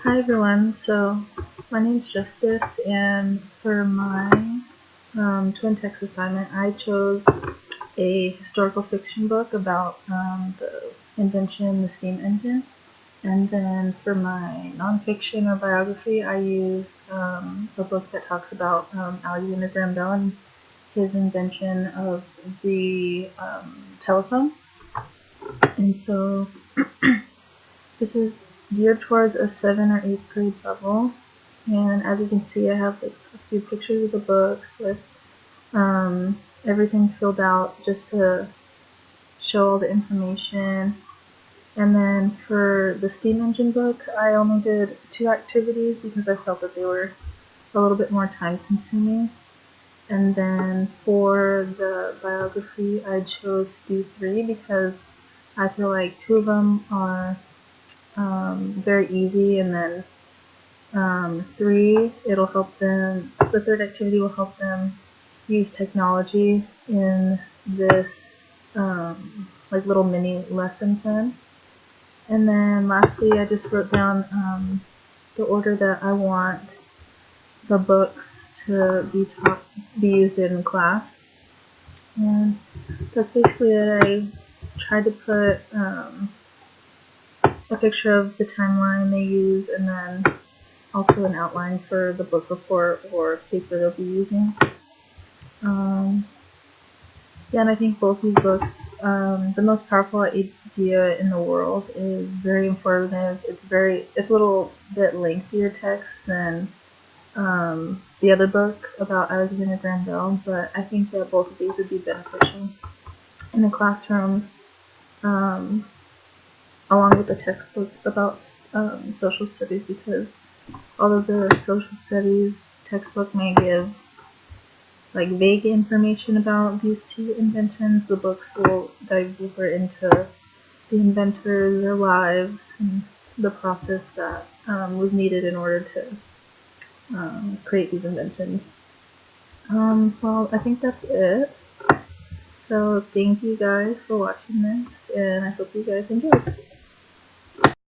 Hi everyone, so my name's Justice, and for my twin text assignment I chose a historical fiction book about the invention of the steam engine, and then for my nonfiction or biography I used a book that talks about Alexander Graham Bell and his invention of the telephone. And so this is geared towards a 7th or 8th grade level, and as you can see I have like a few pictures of the books with everything filled out just to show all the information. And then for the steam engine book I only did 2 activities because I felt that they were a little bit more time consuming. And then for the biography I chose to do 3 because I feel like 2 of them are very easy, and then 3, it'll help them, the 3rd activity will help them use technology in this like little mini lesson plan. And then lastly I just wrote down the order that I want the books to be used in class, and that's basically it. I tried to put a picture of the timeline they use, and then also an outline for the book report or paper they'll be using. Yeah, and I think both these books, the most powerful idea in the world is very informative. It's a little bit lengthier text than the other book about Alexander Graham Bell, but I think that both of these would be beneficial in a classroom, along with the textbook about social studies, because although the social studies textbook may give like vague information about these 2 inventions, the books will dive deeper into the inventors, their lives, and the process that was needed in order to create these inventions. Well, I think that's it. So thank you guys for watching this, and I hope you guys enjoyed.